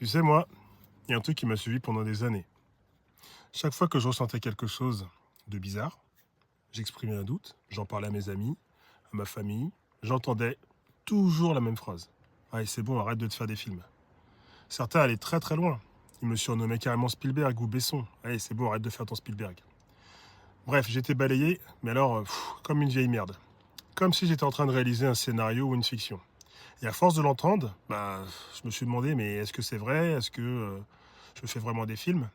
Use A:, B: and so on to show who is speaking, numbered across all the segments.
A: Tu sais, moi, il y a un truc qui m'a suivi pendant des années. Chaque fois que je ressentais quelque chose de bizarre, j'exprimais un doute, j'en parlais à mes amis, à ma famille, j'entendais toujours la même phrase. Allez, c'est bon, arrête de te faire des films. Certains allaient très très loin. Ils me surnommaient carrément Spielberg ou Besson. Allez, c'est bon, arrête de faire ton Spielberg. Bref, j'étais balayé, mais alors, comme une vieille merde. Comme si j'étais en train de réaliser un scénario ou une fiction. Et à force de l'entendre, je me suis demandé, mais est-ce que c'est vrai? Est-ce que je fais vraiment des films?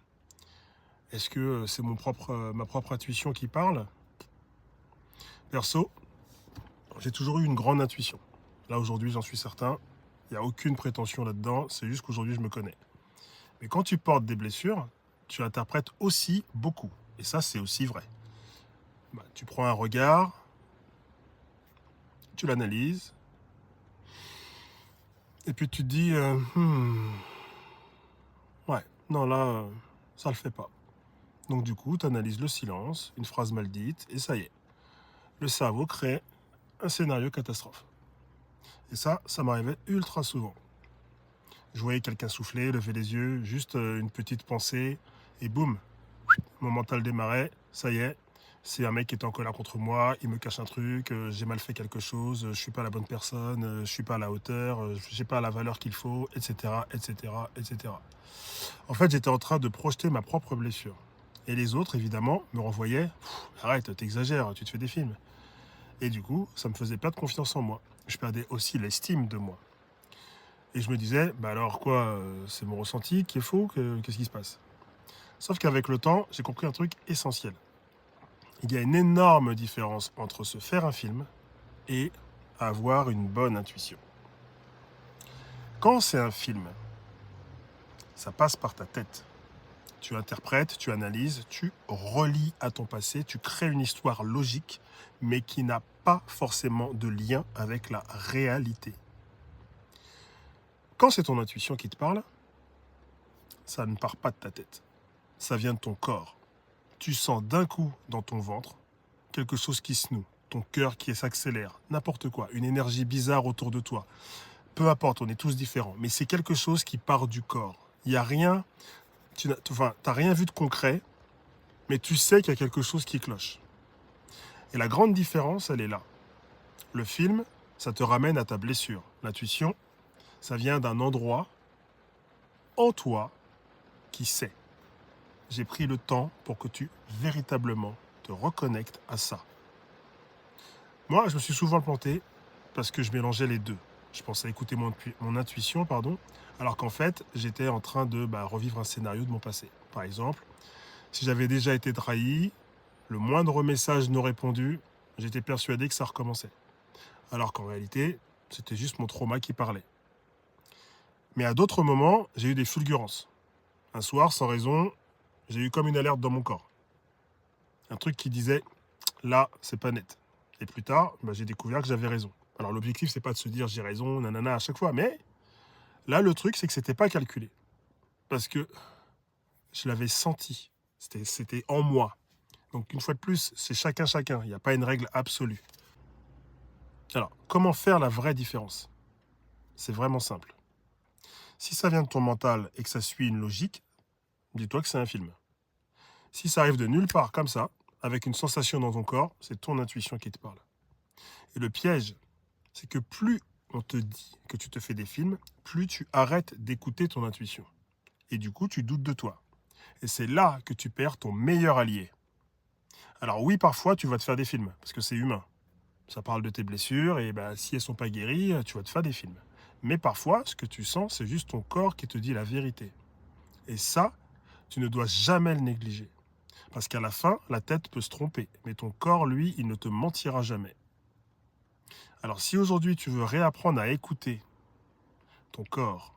A: Est-ce que c'est ma propre intuition qui parle? Perso, j'ai toujours eu une grande intuition. Là, aujourd'hui, j'en suis certain. Il n'y a aucune prétention là-dedans. C'est juste qu'aujourd'hui, je me connais. Mais quand tu portes des blessures, tu interprètes aussi beaucoup. Et ça, c'est aussi vrai. Tu prends un regard, tu l'analyses, et puis tu te dis, ouais, non, là, ça le fait pas. Donc du coup, tu analyses le silence, une phrase mal dite, et ça y est. Le cerveau crée un scénario catastrophe. Et ça m'arrivait ultra souvent. Je voyais quelqu'un souffler, lever les yeux, juste une petite pensée, et boum, mon mental démarrait, ça y est, c'est un mec qui est en colère contre moi, il me cache un truc, j'ai mal fait quelque chose, je suis pas la bonne personne, je suis pas à la hauteur, j'ai pas la valeur qu'il faut, etc., etc., etc. En fait, j'étais en train de projeter ma propre blessure. Et les autres, évidemment, me renvoyaient, arrête, t'exagères, tu te fais des films. Et du coup, ça me faisait perdre confiance en moi. Je perdais aussi l'estime de moi. Et je me disais, alors quoi, c'est mon ressenti qui est faux, qu'est-ce qui se passe? Sauf qu'avec le temps, j'ai compris un truc essentiel. Il y a une énorme différence entre se faire un film et avoir une bonne intuition. Quand c'est un film, ça passe par ta tête. Tu interprètes, tu analyses, tu relis à ton passé, tu crées une histoire logique, mais qui n'a pas forcément de lien avec la réalité. Quand c'est ton intuition qui te parle, ça ne part pas de ta tête. Ça vient de ton corps. Tu sens d'un coup dans ton ventre quelque chose qui se noue, ton cœur qui s'accélère, n'importe quoi, une énergie bizarre autour de toi. Peu importe, on est tous différents, mais c'est quelque chose qui part du corps. Il n'y a rien, t'as rien vu de concret, mais tu sais qu'il y a quelque chose qui cloche. Et la grande différence, elle est là. Le film, ça te ramène à ta blessure. L'intuition, ça vient d'un endroit en toi qui sait. J'ai pris le temps pour que tu véritablement te reconnectes à ça. Moi, je me suis souvent planté parce que je mélangeais les deux. Je pensais écouter mon intuition, alors qu'en fait, j'étais en train de revivre un scénario de mon passé. Par exemple, si j'avais déjà été trahi, le moindre message non répondu, j'étais persuadé que ça recommençait. Alors qu'en réalité, c'était juste mon trauma qui parlait. Mais à d'autres moments, j'ai eu des fulgurances. Un soir, sans raison, j'ai eu comme une alerte dans mon corps. Un truc qui disait, là, c'est pas net. Et plus tard, j'ai découvert que j'avais raison. Alors l'objectif, c'est pas de se dire j'ai raison, nanana, à chaque fois. Mais là, le truc, c'est que c'était pas calculé. Parce que je l'avais senti. C'était en moi. Donc une fois de plus, c'est chacun. Il n'y a pas une règle absolue. Alors, comment faire la vraie différence? C'est vraiment simple. Si ça vient de ton mental et que ça suit une logique, dis-toi que c'est un film. Si ça arrive de nulle part comme ça, avec une sensation dans ton corps, c'est ton intuition qui te parle. Et le piège, c'est que plus on te dit que tu te fais des films, plus tu arrêtes d'écouter ton intuition. Et du coup, tu doutes de toi. Et c'est là que tu perds ton meilleur allié. Alors oui, parfois, tu vas te faire des films, parce que c'est humain. Ça parle de tes blessures, et si elles ne sont pas guéries, tu vas te faire des films. Mais parfois, ce que tu sens, c'est juste ton corps qui te dit la vérité. Et ça, tu ne dois jamais le négliger. Parce qu'à la fin, la tête peut se tromper, mais ton corps, lui, il ne te mentira jamais. Alors si aujourd'hui tu veux réapprendre à écouter ton corps,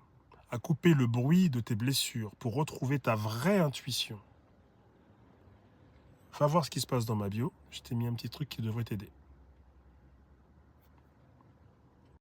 A: à couper le bruit de tes blessures pour retrouver ta vraie intuition, va voir ce qui se passe dans ma bio, je t'ai mis un petit truc qui devrait t'aider.